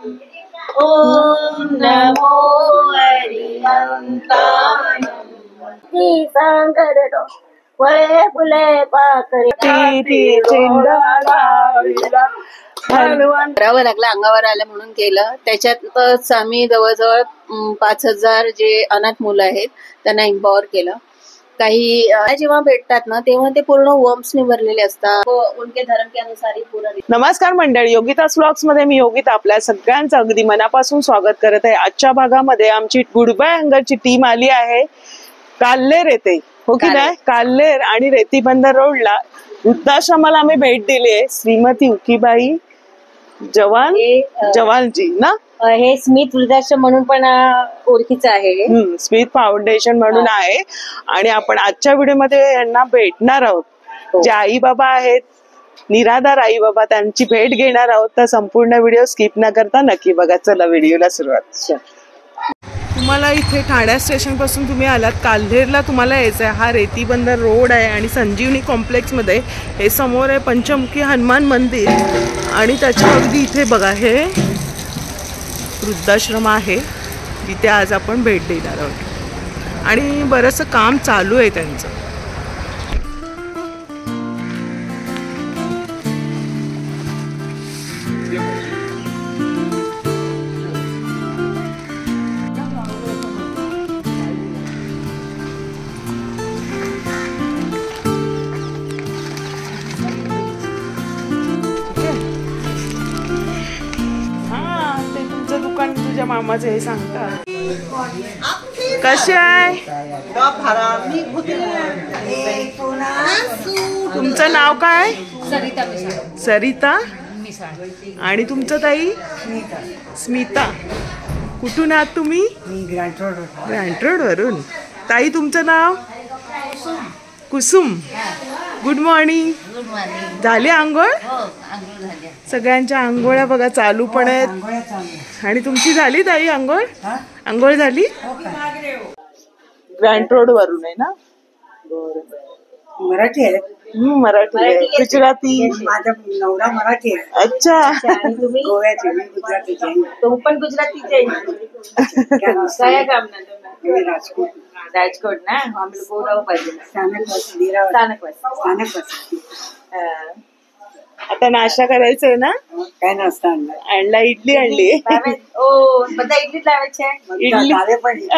ओम नमो हरिहंताय सांगरडो वळे फुले पाकरी करावं लागलं, अंगावर आलं म्हणून केलं. त्याच्यातच आम्ही जवळजवळ 5,000 जे अनाथ मुलं आहेत त्यांना एम्पॉवर केलं. काही जेव्हा भेटतात ना तेव्हा ते पूर्ण वर्म्सने भरलेले असतात. उनके धर्म के अनुसार ही पूरा. नमस्कार मंडळी, योगितास व्लॉग्स मध्ये मी योगिता आपल्या सगळ्यांचं अगदी मनापासून स्वागत करत आहे. आजच्या भागामध्ये आमची गुडबाय अंगरची टीम आली आहे काल्हेर येथे, हो की नाही? काल्हेर आणि रेती बंदर रोडला वृद्धाश्रमाला आम्ही भेट दिली आहे. श्रीमती उकीबाई जवालजी ना, हे स्मिथ वृद्धाश्रम म्हणून पण ओळखीचं आहे. स्मिथ फाउंडेशन म्हणून आहे. आणि आपण आजच्या व्हिडिओमध्ये यांना भेटणार आहोत. जे आई बाबा आहेत, निराधार आई बाबा, त्यांची भेट घेणार आहोत. तर संपूर्ण व्हिडिओ स्किप न करता नक्की बघा. चला व्हिडिओला सुरुवात. तुम्हाला इथे ठाण्या स्टेशन पासून तुम्ही आलात, काल्हेरला तुम्हाला यायचं आहे. हा रेती बंदर रोड आहे आणि संजीवनी कॉम्प्लेक्स मध्ये हे समोर आहे पंचमुखी हनुमान मंदिर. आणि त्याच्या अगदी इथे बघा हे वृद्धाश्रम आहे जिथे आज आपण भेट देणार आहोत. आणि बरंचसं काम चालू आहे त्यांचं. तुझ्या मामाचं हे सांगता कसे आहे? तुमचं नाव काय? सरिता. आणि तुमचं ताई? स्मिता. कुठून आहात तुम्ही? ग्रँट रोड वरून. ताई तुमचं नाव? कुसुम. Good morning. झाली आंघोळ? सगळ्यांच्या आंघोळ्या बघा चालू पण आहेत. आणि तुमची झाली ताई आंघोळ? आंघोळ झाली? ग्रँट रोड वरून आहे ना? मराठी आहे. मराठी आहे. गुजराती? माझा नवरा मराठी आहे. अच्छा. गोव्याची. मी गुजरातीची. तो पण गुजरातीचे. काय काम ना राजकोट. राजकोट ना, आम्ही बोलावं पाहिजे. स्थानक. आता नाश्ता करायचंय ना? काय नाश्ता आणला? इडली आणली. બધા इडली लावायची आहे.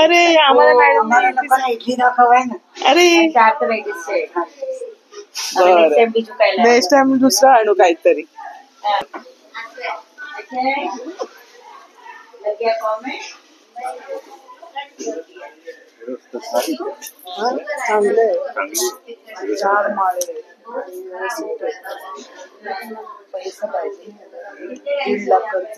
अरे आम्हाला मॅडम इडली दाखवाय ना. अरे 4 व्हरायटीज आहे. नेक्स्ट टाइम दुसरं आणू काहीतरी. चांगलं 4 माळे. पैसा पाहिजे. 1.5 लाख खर्च.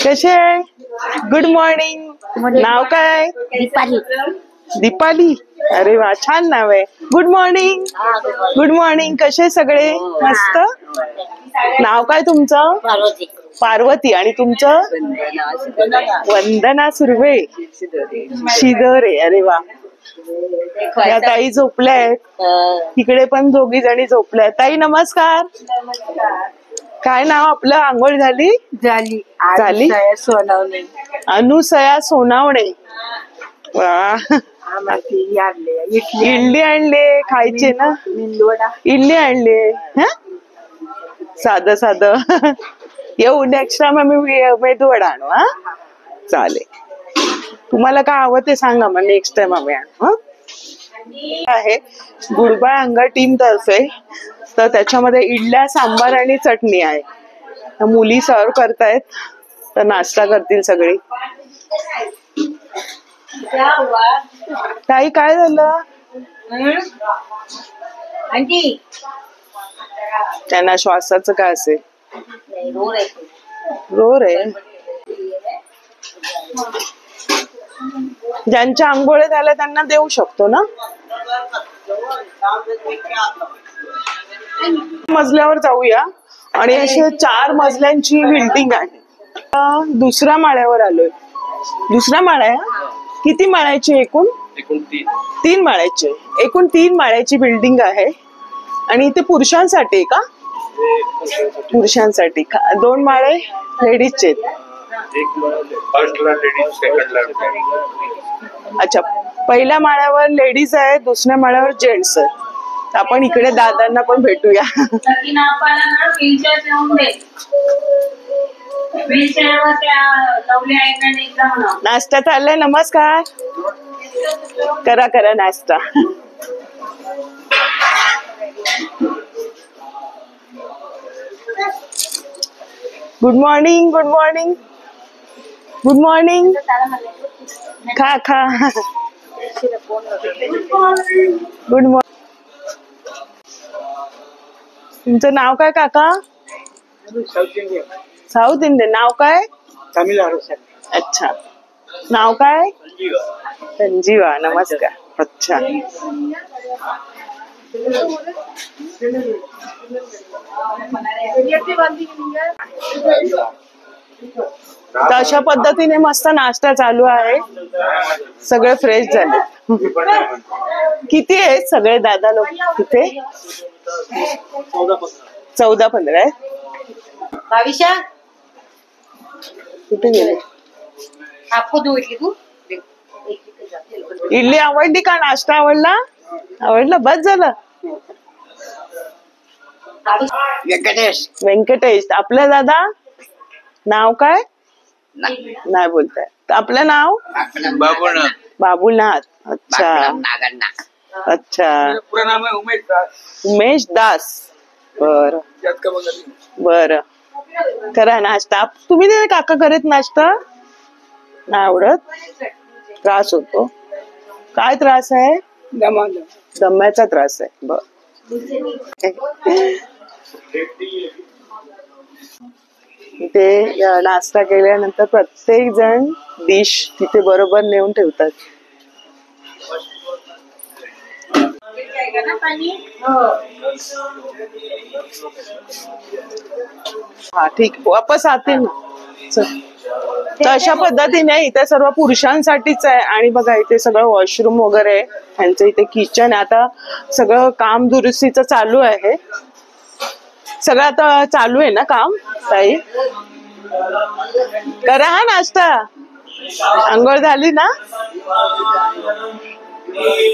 कसे आहे? Good morning. नाव काय? दीपाली. अरे वा, छान नाव आहे. Good morning. Good morning. कसे सगळे? मस्त. नाव काय तुमचं? पार्वती. आणि तुमचं? वंदना सुर्वे. शिदोरे. अरे वा. या ताई झोपल्या आहेत. इकडे पण 2 जणी झोपल्या. ताई नमस्कार. काय नाव आपलं? आंघोळ झाली? झाली. सोनावणे. अनुसया सोनावणे. वा. इडली आणले खायचे ना? इडली आणले. साधं येऊ. नेक्स्ट टाइम आम्ही मेदूवडा आणू. हा चालेल. तुम्हाला काय हवं ते सांगा, मग नेक्स्ट टाइम आम्ही आणू. आहे गुडबाय अंगर टीम तर्फे. तर त्याच्यामध्ये इडल्या, सांबार आणि चटणी आहे. मुली सर्व करतायत, तर नाश्ता करतील सगळी. ताई काय झालं? त्यांना श्वासाचं काय असेल? रोर आहे. ज्यांच्या आंघोळ्या झाल्या त्यांना देऊ शकतो ना? मजल्यावर जाऊया. आणि अशा 4 मजल्यांची बिल्डिंग आहे. दुसऱ्या माळ्यावर आलोय. दुसरा माळा आहे. किती माळ्याची एकूण? तीन माळ्याची, एकूण 3 माळ्याची बिल्डिंग आहे. आणि इथे पुरुषांसाठी का? पुरुषांसाठी 2 माळे लेडीजचे. अच्छा, पहिल्या माळ्यावर लेडीज आहे, दुसऱ्या माळ्यावर जेंट्स आहे. आपण इकडे दादांना पण भेटूया. नाश्ता चाललाय. नमस्कार. करा करा नाश्ता. Good morning. Good morning. Good morning. खा खा. Good morning. तुमचं नाव काय काका? South Indian. नाव काय? अच्छा, नाव काय? संजीवा. नमस्कार. अच्छा, तर अशा पद्धतीने मस्त नाश्ता चालू आहे. सगळे फ्रेश झाले. किती आहेत सगळे दादा लोक तिथे? 14-15 आहे. भाविशा कुठे गेले? आपको दो इडली तू. इडली आवडली का? नाश्ता आवडला? आवडला, बस झालं. व्यंकटेश. व्यंकटेश. आपलं दादा नाव काय? नाही बोलताय. आपलं नाव? बाबुलनाथ. अच्छा अच्छा. उमेश दास. बर बर. करा नाश्ता. तुम्ही नाही काका करत नाश्ता? नाही आवडत? त्रास होतो? काय त्रास आहे? दम्याचा त्रास आहे. बर. ते नाश्ता केल्यानंतर प्रत्येक जण डिश तिथे बरोबर नेऊन ठेवतात. हा ठीक, वापस आते ना. तर अशा पद्धतीने इथे सर्व पुरुषांसाठीच आहे. आणि बघा इथे सगळं वॉशरूम वगैरे आहे. त्यांचं इथे किचन. आता सगळं काम दुरुस्तीचं चालू आहे. सगळं आता चालू आहे ना काम? ताई करा हा नाश्ता. अंघोळ झाली ना?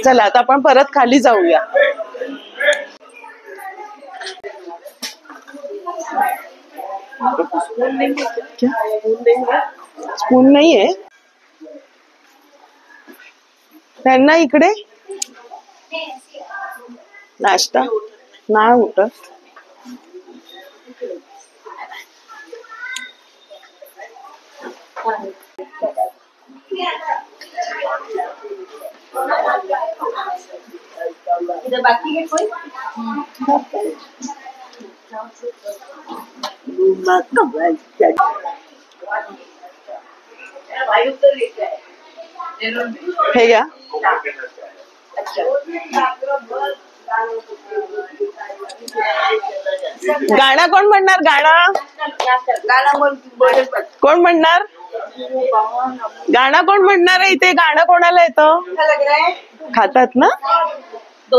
चला आता आपण परत खाली जाऊया. स्पून नाहीये त्यांना इकडे? नाश्ता नाही उठत. बाकी है कोई? हे घ्या. गाणं कोण म्हणणार? गाणं कोण म्हणणार? गाणं कोण म्हणणार आहे इथे? गाणं कोणाला येतं? खातात ना?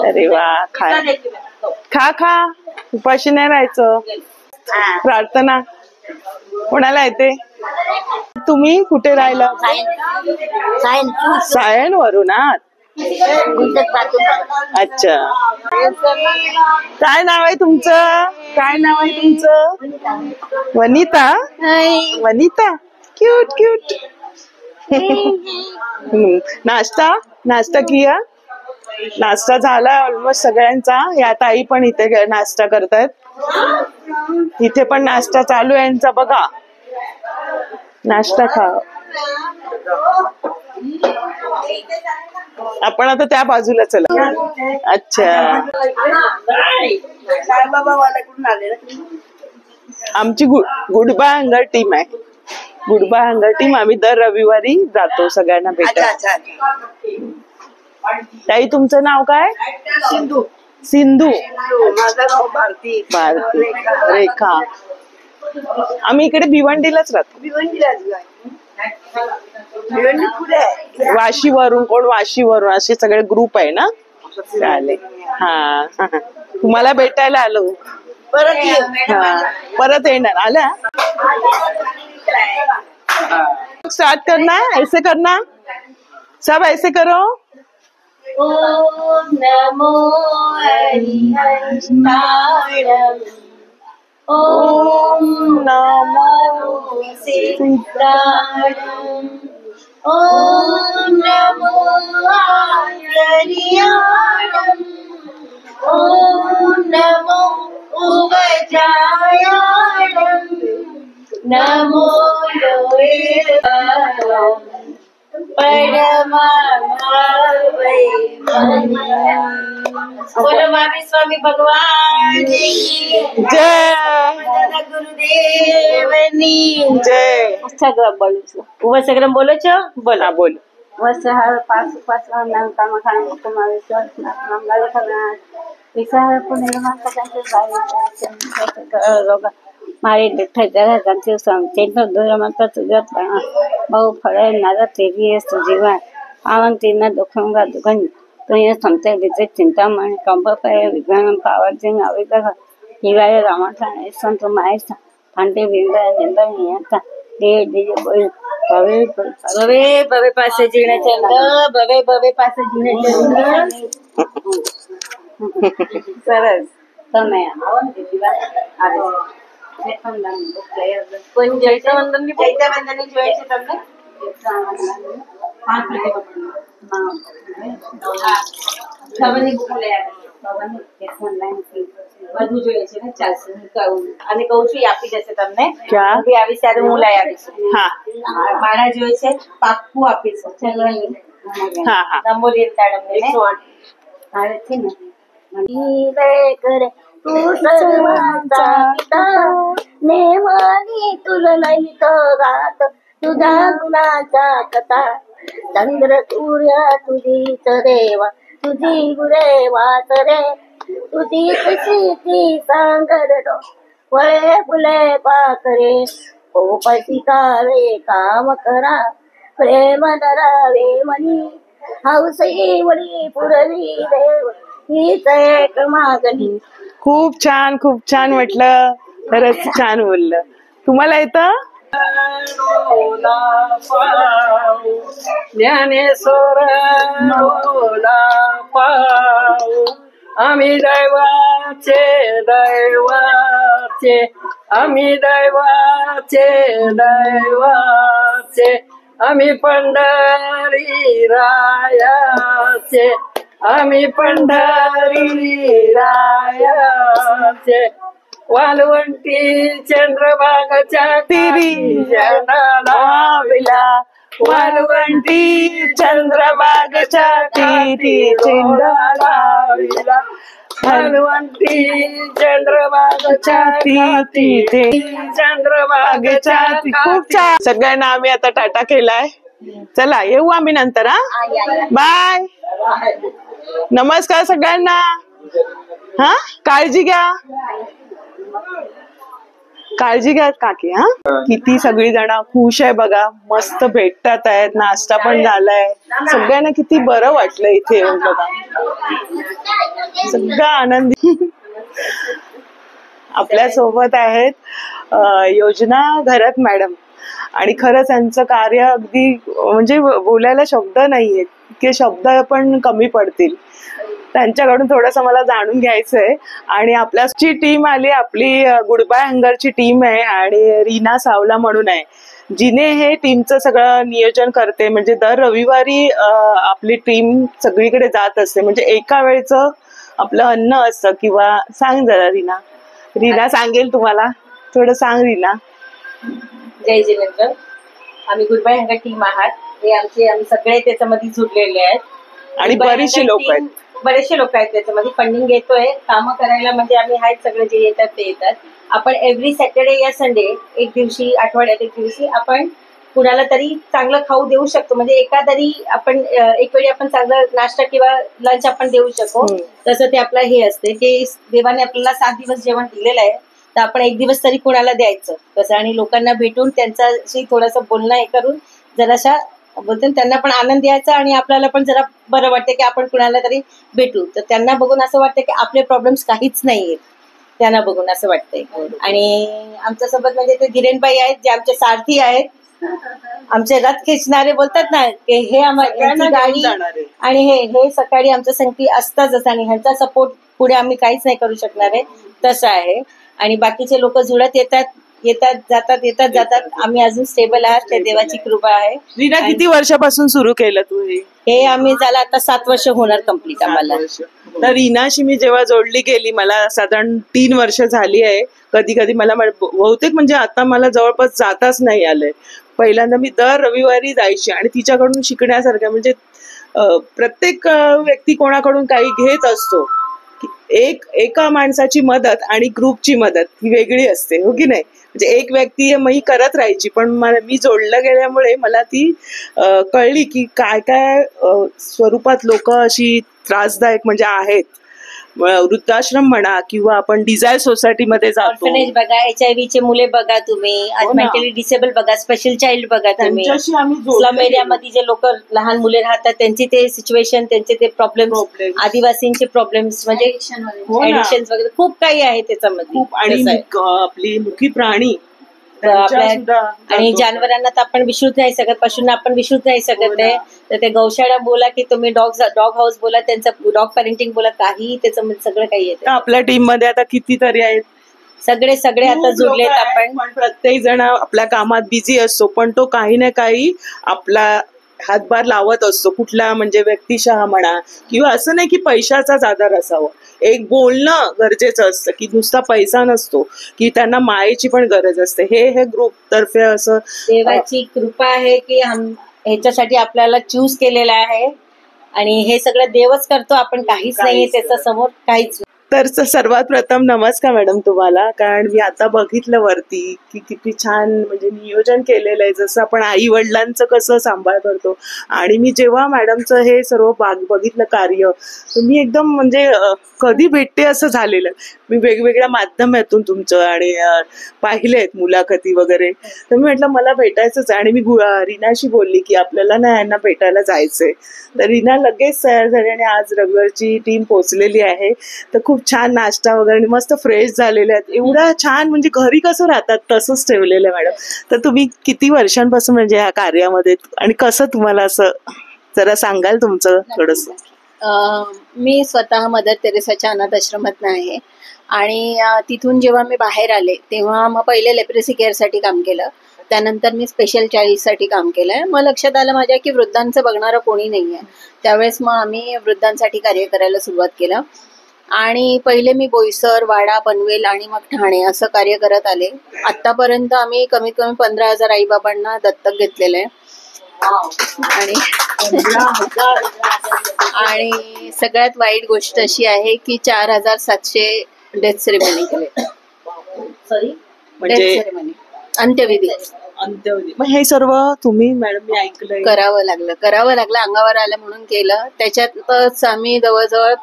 अरे वा. खा खा. उपाशी नाही राहायचं. प्रार्थना कोणाला येते? तुम्ही कुठे राहिला? सायन वरून आहात? अच्छा. काय नाव आहे तुमचं? काय नाव आहे तुमचं? वनिता. वनिता. Cute cute. नाश्ता किया? नाश्ता झाला ऑलमोस्ट सगळ्यांचा. या ताई पण इथे नाश्ता करतायत. इथे पण नाश्ता चालू आहे यांचा. बघा नाश्ता खा. आपण आता त्या बाजूला चला. अच्छा. आमची गुडबा हंगर टीम आहे. गुडबा हंगर टीम. आम्ही दर रविवारी जातो सगळ्यांना भेटायला. ताई तुमचं नाव काय? सिंधू. सिंधू. माझं नाव भारती. भारती. रेखा. आम्ही इकडे भिवंडीलाच राहतो. भिवंडीला वाशीवरून कोण वाशीवरून असे सगळे ग्रुप आहे ना. चालेल. हा तुम्हाला भेटायला आलो. परत येणार आल्या. स्टार्ट करना ऐसे करना सब ऐसे करो. ओम नमो हरिहंताय ओम नमो सिद्धाय ओम नमो आर्याय ओम नमो उवजाय नमो लोहे बोलो मामी स्वामी भगवान की जय. गुरुदेवनी जय. सगळं बोलू उभं सगळं बोलायचं. बोला बोल. वसहार पाच नाम काम खाण कुमारेश्वर मंगल खनात विसार पुणे माता मारे जरा त्यांचे सांगते माता तुझ्यात भाऊ फळे नारा तेरी जीवन आवन दुखंगा दुखन तुझे संते विजय चिंतामणी कंप पाय विज्ञान पावाचे नावे हिवाळे रामाठा संत मायेचा फांटे बिंदा निंदा नियंता दे बोल भवे भवे भवे पासे जीणे चंद भवे भवे पासे जीणे चंद सरस समय आवन जीवन આવે પણ જૈતવંદન ની જોઈ છે તમને. ખબરની બુક લઈ આવી બધું જોઈએ છે ને ચાલશે અને કહું છું એ આપી દેશે તમને. હું બી આવીશ ત્યારે હું લઈ આવીશ. મારા જોઈએ છે પાક્કું આપીશ. ચલો નંબર લેતા તમને 108 આવે છે ને કરે तू सर्वांचा पिता नेमानी तुला नाही तर गात तुझ्या गुणाचा कथा चंद्र सूर्य तुझीच देवा तुझी गुरेवाच रे तुझी ती सांगर वळे फुले पाकरे पोपटी कावे काम करा प्रेम धरावे मनी हौसई वडी पुरवी देव हीच एक मागणी. खूप छान म्हटलं. खरंच छान बोललं. तुम्हाला येतं. ज्ञानेश्वर आम्ही दैवाचे आम्ही दैवाचे आम्ही पंढरी रायाचे आम्ही पंढरी रायाचे वालवंटी चंद्रभागाच्या तिरी विला वालवंटी चंद्रभागाच्या तिरी चिंडाला वालवंटी चंद्रभागाच्या तिथे चंद्रभागाच्या. खूप छान. सगळ्यांना आम्ही आता टाटा केलाय. चला येऊ आम्ही नंतर. बाय. नमस्कार सगळ्यांना. काळजी घ्या काकी. किती सगळी जण खुश आहे बघा. मस्त भेटतात आहेत. नाश्ता पण झालाय. सगळ्यांना किती बरं वाटलं इथे येऊन बघा. सगळं आनंदी. आपल्या सोबत आहेत योजना घरात मॅडम. आणि खरंच त्यांचं कार्य अगदी म्हणजे बोलायला शब्द नाहीये. इतके शब्द पण कमी पडतील. त्यांच्याकडून थोडस मला जाणून घ्यायचंय. आणि आपल्याची टीम आली. आपली गुड बाय हंगरची टीम आहे आणि रीना सावला म्हणून आहे जिने हे टीमचं सगळं नियोजन करते. म्हणजे दर रविवारी आपली टीम सगळीकडे जात असते. म्हणजे एका वेळचं आपलं अन्न असतं. किंवा सांग जरा रीना सांगेल तुम्हाला. थोडं सांग रीना. जय जिनेंद्र. आम्ही गुड बाय हंगर टीम आहात. हे आम्ही सगळे त्याच्यामध्ये जुडलेले आहेत. आणि बरीचशी लोक आहेत. बरेचसे लोक आहेत त्याच्यामध्ये. फंडिंग घेतोय. कामं करायला म्हणजे आम्ही आहेत सगळे जे येतात ते येतात. आपण एव्हरी सॅटर्डे या संडे एक दिवशी आठवड्यात एक दिवशी आपण कुणाला तरी चांगलं खाऊ देऊ शकतो. म्हणजे एखादी आपण एक वेळी आपण चांगलं नाश्ता किंवा लंच आपण देऊ शकतो. तसं ते आपलं हे असते की देवाने आपल्याला 7 दिवस जेवण दिलेलं आहे. तर आपण एक दिवस तरी कोणाला द्यायचं कसं, आणि लोकांना भेटून त्यांच्याशी थोडंसं बोलणं हे करून जराशा बोलतो त्यांना पण आनंद द्यायचा आणि आपल्याला पण जरा बरं वाटतं की आपण कुणाला तरी भेटू. तर त्यांना बघून असं वाटतं की आपले प्रॉब्लेम्स काहीच नाहीयेत, त्यांना बघून असं वाटतंय. आणि आमच्यासोबत म्हणजे ते धीरेनबाई आहेत जे आमचे सारथी आहेत, आमचे रथ खेचणारे बोलतात ना की हे यांची गाडी आणि हे सकाळी आमच्या संगती असतातच आणि ह्यांचा सपोर्ट पुढे आम्ही काहीच नाही करू शकणार आहे तसं आहे. आणि बाकीचे लोक जुळत येतात जातात. आम्ही अजून स्टेबल आहात, ते देवाची कृपा आहे. रीना, किती वर्षापासून सुरू केलं तू हे आम्ही झालं आता 7 वर्ष होणार कम्प्लीट आम्हाला. तर रीनाशी मी जेव्हा जोडली गेली, मला साधारण 3 वर्ष झाली आहे. कधी कधी मला बहुतेक म्हणजे आता मला जवळपास जाताच नाही आलंय. पहिल्यांदा मी दर रविवारी जायची आणि तिच्याकडून शिकण्यासारखं म्हणजे प्रत्येक व्यक्ती कोणाकडून काही घेत असतो. एका माणसाची मदत आणि ग्रुपची मदत ही वेगळी असते, हो की नाही. म्हणजे एक व्यक्ती मी करत राहायची, पण मी जोडलं गेल्यामुळे मला ती कळली की काय काय स्वरूपात लोक अशी त्रासदायक म्हणजे आहेत. वृद्धाश्रम म्हणा किंवा आपण डिझायर सोसायटीमध्ये जातो, ऑर्फनेज बघा, HIV चे मुले बघा तुम्ही, आज मेंटली डिसेबल बघा, स्पेशल चाइल्ड बघा तुम्ही, स्लम एरियामध्ये जे लोक लहान मुले राहतात त्यांची ते सिच्युएशन, त्यांचे ते प्रॉब्लेम्स, आदिवासींचे प्रॉब्लेम्स म्हणजे ऍडिक्शन वगैरे खूप काही आहे त्याच्यामध्ये. आणि आपली मुखी प्राणी आणि जानवरांना तर आपण विसरूच नाही शकत, पशूंना आपण विसरूच नाही शकत आहे. तर ते गौशाळा बोला की तुम्ही डॉग हाऊस बोला, त्यांचं डॉग पॅरेंटिंग बोला, काही त्याच्यामध्ये सगळं काही येतं. आपल्या टीम मध्ये आता कितीतरी आहेत, सगळे आता जुडलेत आपण. प्रत्येक जण आपल्या कामात बिझी असतो, पण तो काही ना काही आपला हातभार लावत असतो. कुठला म्हणजे व्यक्तिशः म्हणा किंवा असं नाही की पैशाचाच आधार असावा, एक बोलणं गरजेचं असतं की नुसता पैसा नसतो, की त्यांना मायेची पण गरज असते. हे ग्रुप तर्फे असं देवाची कृपा आहे की ह्याच्यासाठी आपल्याला चूज केलेला आहे आणि हे सगळं देवच करतो, आपण काहीच नाहीये त्याच्या समोर, काहीच. तर सर्वात प्रथम नमस्कार मॅडम तुम्हाला, कारण मी आता बघितलं वरती की किती छान म्हणजे नियोजन केलेलं आहे, जसं आपण आई वडिलांचं कसं सांभाळ करतो. आणि मी जेव्हा मॅडमचं हे सर्व बघितलं कार्य, तर मी एकदम म्हणजे कधी भेटते असं झालेलं. मी वेगवेगळ्या माध्यमातून तुमचं आणि पाहिलेत मुलाखती वगैरे, तर मी म्हटलं मला भेटायचंच आहे. आणि मी रीनाशी बोलली की आपल्याला ना यांना भेटायला जायचंय. तर रीना लगेच तयार झाली आणि आज रविवारची टीम पोहोचलेली आहे. तर खूप छान नाश्ता वगैरे मस्त फ्रेश झालेले आहेत, एवढा छान म्हणजे घरी कसं राहतात तसंच ठेवलेलं आहे मॅडम. तर तुम्ही किती वर्षांपासून म्हणजे ह्या कार्यामध्ये आणि कसं तुम्हाला असं जरा सांगाल तुमचं थोडंसं? मी स्वतः मदर तेरेसाच्या अनाथ आश्रमात आहे आणि तिथून जेव्हा मी बाहेर आले तेव्हा मग पहिले लेप्रेसी केअरसाठी काम केलं, त्यानंतर मी स्पेशल चाइल्डसाठी काम केलंय. मग लक्षात आलं माझ्या की वृद्धांचं बघणारं कोणी नाहीये. त्यावेळेस मग आम्ही वृद्धांसाठी कार्य करायला सुरुवात केलं आणि पहिले मी बोईसर, वाडा, पनवेल आणि मग ठाणे असं कार्य करत आले. आतापर्यंत आम्ही कमीत कमी 15,000 आईबाबांना दत्तक घेतलेलं आहे. आणि सगळ्यात वाईट गोष्ट अशी आहे की 4,700 डेथ सेरेमनी केले. डेथ सेरेमनी, अंत्यविधी. मग हे सर्व तुम्ही मॅडम मी ऐकलंय करावं लागलं, अंगावर आलं म्हणून केलं. त्याच्यातच आम्ही जवळजवळ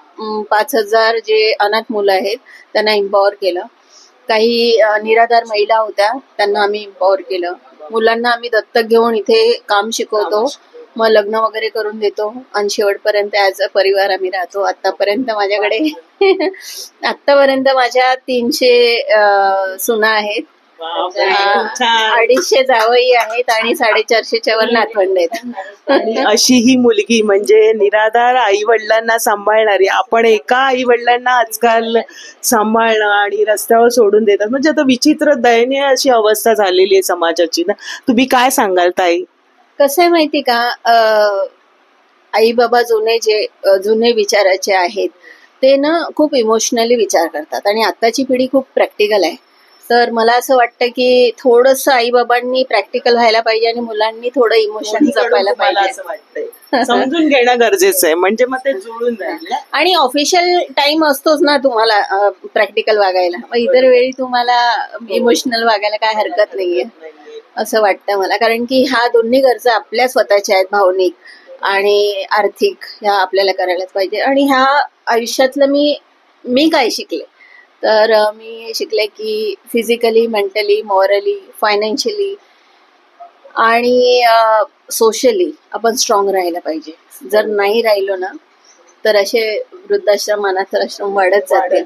5,000 जे अनाथ मुलं आहेत त्यांना इम्पॉवर केलं. काही निराधार महिला होत्या त्यांना आम्ही इम्पॉवर केलं. मुलांना आम्ही दत्तक घेऊन इथे काम शिकवतो, मग लग्न वगैरे करून देतो आणि शेवटपर्यंत ॲज अ परिवार आम्ही राहतो. आतापर्यंत माझ्या 300 सुना आहेत, 250 जावई आहेत आणि 450च्या वर नातवंड आहेत. अशी ही मुलगी म्हणजे निराधार आई वडिलांना सांभाळणारी. आपण एका आई वडिलांना आजकाल सांभाळणं आणि रस्त्यावर सोडून देतात, म्हणजे आता विचित्र दयनीय अशी अवस्था झालेली आहे समाजाची ना. तुम्ही काय सांगाल ताई? कसं आहे माहिती का, आई बाबा जुने विचाराचे आहेत ते ना खूप इमोशनली विचार करतात आणि आताची पिढी खूप प्रॅक्टिकल आहे. तर मला असं वाटतं की थोडंसं आई बाबांनी प्रॅक्टिकल व्हायला पाहिजे आणि मुलांनी थोडं इमोशन जपायला पाहिजे. समजून घेणं गरजेचं आहे, म्हणजे मग ते जुळून जाईल. आणि ऑफिशियल टाइम असतोच ना तुम्हाला प्रॅक्टिकल वागायला, मग इतर वेळी तुम्हाला इमोशनल वागायला काय हरकत नाहीये असं वाटतं मला. कारण की ह्या दोन्ही गरजा आपल्या स्वतःच्या आहेत, भावनिक आणि आर्थिक, ह्या आपल्याला करायलाच पाहिजे. आणि ह्या आयुष्यातलं मी काय शिकले तर मी हे शिकले की फिजिकली, मेंटली, मॉरली, फायनान्शियली आणि सोशली आपण स्ट्रॉंग राहायला पाहिजे. जर नाही राहिलो ना तर असे वृद्धाश्रम, अनाथाश्रम वाढत जाते.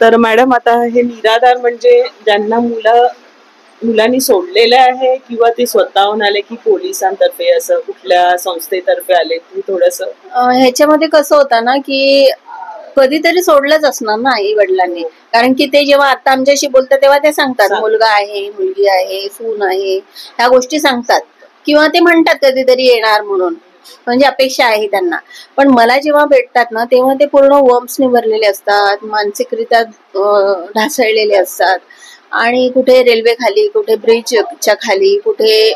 तर मॅडम, आता हे निराधार म्हणजे ज्यांना मुलांनी सोडलेलं आहे किंवा ते स्वतःहून आले की पोलिसांतर्फे, असं कुठल्या संस्थेतर्फे आले, की थोडस ह्याच्यामध्ये कसं होतं ना की कधीतरी सोडलंच असणार ना आई वडिलांनी, कारण की ते जेव्हा आता आमच्याशी बोलतात तेव्हा ते सांगतात मुलगा आहे, मुलगी आहे, सून आहे, ह्या गोष्टी सांगतात किंवा ते म्हणतात कधीतरी येणार म्हणून, म्हणजे अपेक्षा आहे त्यांना. पण मला जेव्हा भेटतात ना तेव्हा ते पूर्ण वर्म्सने भरलेले असतात, मानसिकरित्या ढासळलेले असतात आणि कुठे रेल्वे खाली, कुठे ब्रिजच्या खाली, कुठे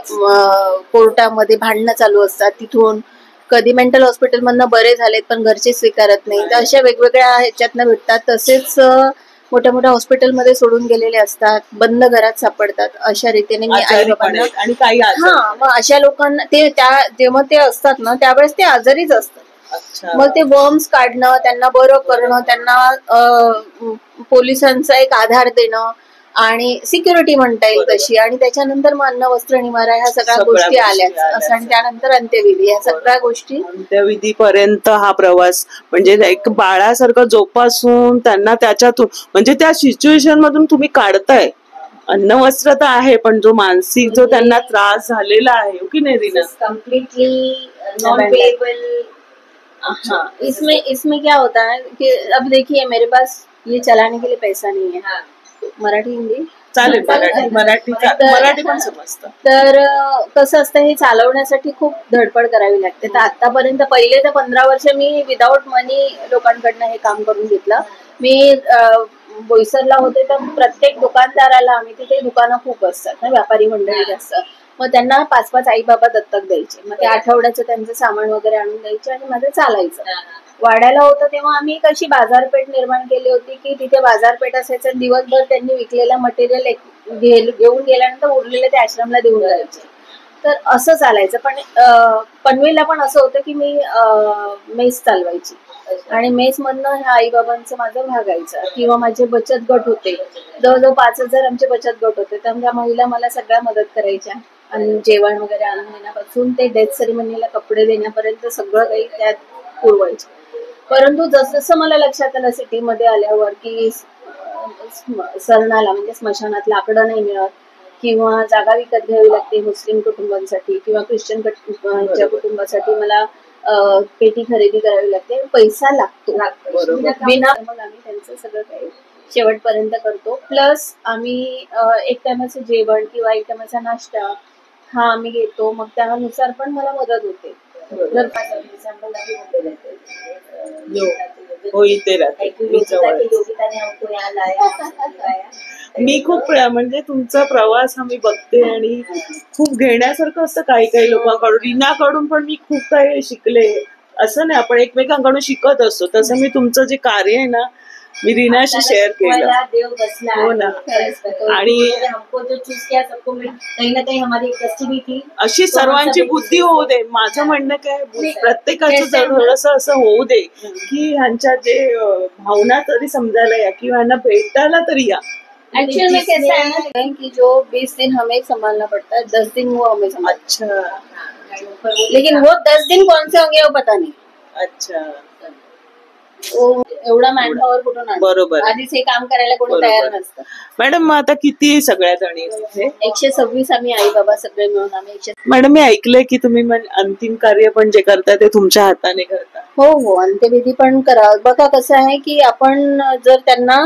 कोर्टामध्ये भांडणं चालू असतात, तिथून कधी मेंटल हॉस्पिटलमधनं बरे झालेत पण घरचे स्वीकारत नाही. तर अशा वेगवेगळ्या ह्याच्यातनं भेटतात. तसेच मोठ्या मोठ्या हॉस्पिटलमध्ये सोडून गेलेले असतात, बंद घरात सापडतात. अशा रीतीने मी आई बाबांना आणि काही मग अशा लोकांना ते जेव्हा ते असतात ना त्यावेळेस ते आजारीच असतात. मग ते वर्म्स काढणं, त्यांना बरं करणं, त्यांना पोलिसांचा एक आधार देणं आणि सिक्युरिटी म्हणता येईल तशी, आणि त्याच्यानंतर मग अन्न, वस्त्र, निवारा ह्या सगळ्या गोष्टी आल्याच असं, आणि त्यानंतर अंत्यविधी, ह्या सगळ्या गोष्टी. अंत्यविधीपर्यंत हा प्रवास म्हणजे एक बाळासारखं जोपासून त्यांना त्याच्यातून, म्हणजे त्या सिच्युएशन मधून तुम्ही काढताय. अन्न वस्त्र तर आहे, पण जो मानसिक जो त्यांना त्रास झालेला आहे, हो की नाही रीना? Completely non payable. हाँ, इसमें क्या होता है कि अब देखिए मेरे पास ये चलाने के लिए पैसा नहीं है. मराठी, हिंदी चालेल, मराठी पण समजतं. तर कसं असतं, हे चालवण्यासाठी खूप धडपड करावी लागते. तर आतापर्यंत पहिले तर 15 वर्ष मी विदाऊट मनी लोकांकडनं हे काम करून घेतलं. मी बोईसरला होते तर प्रत्येक दुकानदाराला, आम्ही तिथे दुकानं खूप असतात ना, व्यापारी मंडळी जास्त, मग त्यांना 5-5 आई बाबा दत्तक द्यायचे. मग ते आठवड्याचं त्यांचं सामान वगैरे आणून द्यायचे आणि माझं चालायचं. वाड्याला होतं तेव्हा आम्ही कशी बाजारपेठ निर्माण केली होती की तिथे बाजारपेठ असायचं, दिवसभर त्यांनी विकलेलं मटेरियल घेऊन गेल्यानंतर उरलेलं ते आश्रमला देऊन जायचे. तर असं चालायचं. पण पनवेलला पण असं होतं की मी मेस चालवायची आणि मेस मधनं ह्या आई बाबांचं माझं भागायचं. किंवा माझे बचत गट होते, जवळजवळ 5,000 आमचे बचत गट होते. तर त्या महिला मला सगळ्या मदत करायच्या, आणि जेवण वगैरे आणून देण्यापासून ते डेथ सेरेमनीला कपडे देण्यापर्यंत सगळं काही त्यात पुरवायचं. परंतु जसं मला लक्षात आलं सिटीमध्ये आल्यावर की सरणाला म्हणजे स्मशानात लाकडं नाही मिळत, किंवा जागा विकत घ्यावी लागते मुस्लिम कुटुंबांसाठी किंवा ख्रिश्चन कुटुंबासाठी, मला पेटी खरेदी करावी लागते, पैसा लागतो. बिना मग आम्ही त्यांचं सगळं काही शेवटपर्यंत करतो. प्लस आम्ही एक टायमाचं जेवण किंवा एक टायमाचा नाश्ता हा आम्ही घेतो. मग त्यानुसार पण मला मदत होते. जर हो, इथे राहते मी खूप, म्हणजे तुमचा प्रवास आम्ही बघते आणि खूप घेण्यासारखं असतं काही काही लोकांकडून. रीनाकडून पण मी खूप काही शिकले. असं नाही, आपण एकमेकांकडून शिकत असतो. तसं मी तुमचं जे कार्य आहे ना, मी रीनाशी शेअर केलं. देव बसला. हो ना. आणि हमको जो चूज किया सबको कहीं ना कहीं हमारी डेस्टिनी थी. अशी सर्वांची बुद्धी होऊ दे. माझं म्हणणं काय, प्रत्येकाचं थोडंसं असं होऊ दे की ह्यांच्या जे भावना तरी समजायला या किंवा ह्यांना भेटायला तरी या. एक्चुअली में कैसा है ना कि जो 20 दिन हमें संभालना पड़ता है, 10 दिन वो हमें संभालना. अच्छा. लेकिन वो 10 दिन कौन से होंगे वो पता नहीं. अच्छा. एवढा मॅनपॉवर कुठून आणणार? बरोबर. आधीच हे काम करायला कोणी तयार नसतं. मॅडम, मग आता किती सगळ्या जणी 126 आम्ही आई बाबा सगळे मिळून आम्ही 100. मॅडम, मी ऐकलंय की तुम्ही अंतिम कार्य पण जे करता ते तुमच्या हाताने करता. हो, अंत्यविधी पण करा. बघा कसं आहे की आपण जर त्यांना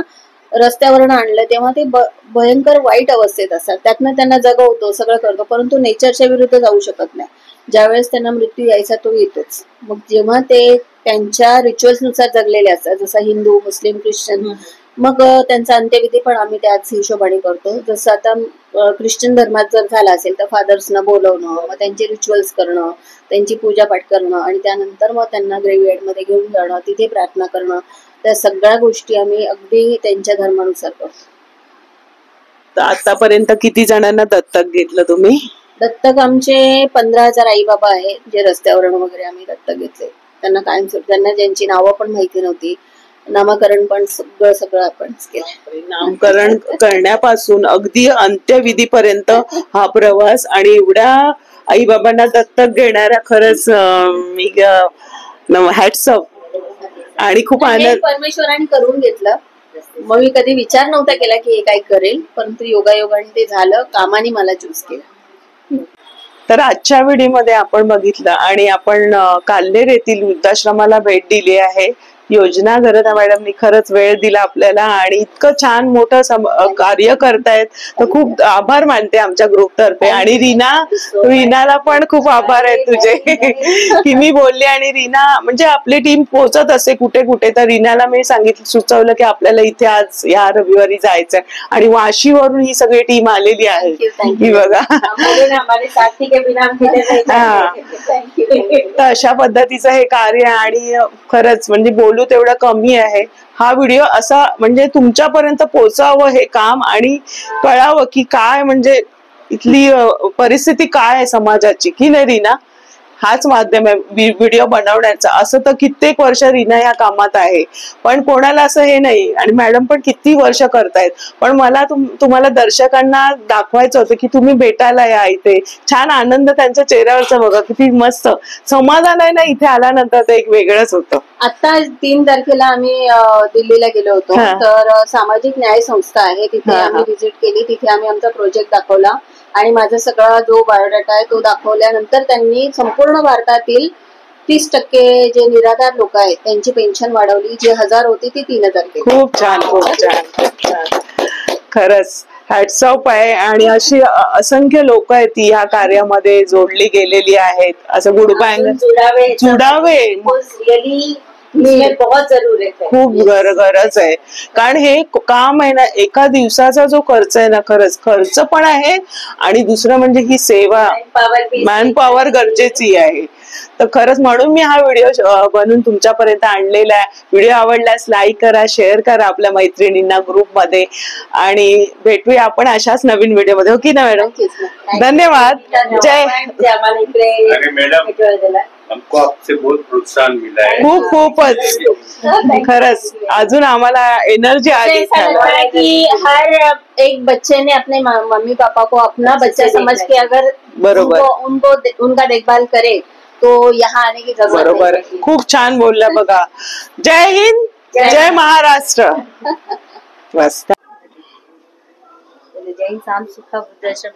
रस्त्यावरून आणलं तेव्हा ते भयंकर वाईट अवस्थेत असतात, त्यातनं त्यांना जगवतो, सगळं करतो, परंतु नेचरच्या विरुद्ध जाऊ शकत नाही. ज्यावेळेस त्यांना मृत्यू यायचा तो येतोच. मग जेव्हा ते त्यांच्या रिच्युअल्स नुसार जगलेले असतात, जसं हिंदू, मुस्लिम, ख्रिश्चन, मग त्यांचा अंत्यविधी पण आम्ही त्याच हिशोबाने करतो. जसं आता ख्रिश्चन धर्मात जर झाला असेल तर फादर्सना बोलवणं, मग त्यांचे रिच्युअल्स करणं, त्यांची पूजापाठ करणं, आणि त्यानंतर मग त्यांना ग्रेव्हयार्डमध्ये घेऊन जाणं, तिथे प्रार्थना करणं, त्या सगळ्या गोष्टी आम्ही अगदी त्यांच्या धर्मानुसार करतो. आतापर्यंत किती जणांना दत्तक घेतलं तुम्ही? दत्तक आमचे 15,000 आई बाबा आहेत जे रस्त्यावरून वगैरे आम्ही दत्तक घेतले. त्यांना कायमस्वरूपी, त्यांना ज्यांची नावं पण माहिती नव्हती, नामकरण पण सगळं आपणच केलं. नामकरण करण्यापासून अगदी अंत्यविधीपर्यंत हा प्रवास आणि एवढ्या आई बाबांना दत्तक घेणाऱ्या खरंच मी हॅट्स ऑफ आणि खूप हे आनंद. परमेश्वराने करून घेतलं. मग मी कधी विचार नव्हता केला की हे काय करेल, परंतु योगायोगाने ते झालं. कामाने मला चूज केलं. तर आजच्या व्हिडिओमध्ये आपण बघितलं आणि आपण काल्हेर येथील वृद्धाश्रमाला भेट दिली आहे. योजना गरजा मॅडमनी खरंच वेळ दिला आपल्याला आणि इतकं छान मोठं कार्य करतायत, तर खूप आभार मानते आमच्या ग्रुप तर्फे. आणि रीनाला पण खूप आभार आहेत तुझे की मी बोलले आणि रीना म्हणजे आपली टीम पोहोचत असे कुठे कुठे, तर रीनाला मी सुचवलं की आपल्याला इथे आज या रविवारी जायचंय आणि वाशीवरून ही सगळी टीम आलेली आहे ही बघा. तर अशा पद्धतीचं हे कार्य आणि खरंच म्हणजे बोलू तेवढं कमी आहे. हा व्हिडिओ असा म्हणजे तुमच्यापर्यंत पोहोचावं हे काम आणि कळावं की काय म्हणजे इथली परिस्थिती काय आहे समाजाची, की नाही रीना? हाच माध्यम आहे व्हिडिओ बनवण्याचा. असं तर कित्येक वर्ष रीना या कामात आहे, पण कोणाला असं हे नाही. आणि मॅडम पण किती वर्ष करतायत, पण मला तुम्हाला दर्शकांना दाखवायचं होतं की तुम्ही भेटायला या इथे. छान आनंद त्यांच्या चेहऱ्यावरचा बघा, किती मस्त समाधान आहे ना इथे आल्यानंतर. ते एक वेगळंच होतं. आता 3 तारखेला आम्ही दिल्लीला गेलो होतो. तर सामाजिक न्याय संस्था आहे तिथे आम्ही व्हिजिट केली. तिथे आम्ही आमचा प्रोजेक्ट दाखवला आणि माझा सगळा जो बायोडाटा आहे तो दाखवल्यानंतर त्यांनी संपूर्ण भारतातील 30% जे निराधार लोक आहेत त्यांची पेन्शन वाढवली. जी 1000 होती ती 3000 केली. खूप छान, खूप छान, खूप छान. खरंच हॅट्स ऑफ आहे. आणि अशी असंख्य लोक आहेत ती ह्या कार्यामध्ये जोडली गेलेली आहेत. असं गुड बँग जुडावे बहुत जरूरत आहे, खूप गरज आहे. कारण हे काम आहे ना, एका दिवसाचा जो खर्च आहे ना, खरंच खर्च पण आहे आणि दुसरं म्हणजे ही सेवा मॅन पॉवर गरजेची आहे. तर खरंच म्हणून मी हा व्हिडिओ बनवून तुमच्यापर्यंत आणलेला आहे. व्हिडिओ आवडल्यास लाईक करा, शेअर करा आपल्या मैत्रिणींना ग्रुपमध्ये आणि भेटूया आपण अशाच नवीन व्हिडिओमध्ये. हो की ना मॅडम? धन्यवाद. जय. हमको आपसे बहुत प्रोत्साहन मिला है. खूपच खरंच अजून आम्हाला एनर्जी आली कि हर एक बच्चे ने अपने मम्मी पापा को अपना बच्चा समझ के अगर बरोबर उनका देखभाल करे तो यहाँ आने की जरूरत बरोबर. नहीं. खूप छान बोलल्या बघा. जय हिंद, जय महाराष्ट्र. बस. जैन सांस्कृतिक वृद्धाश्रम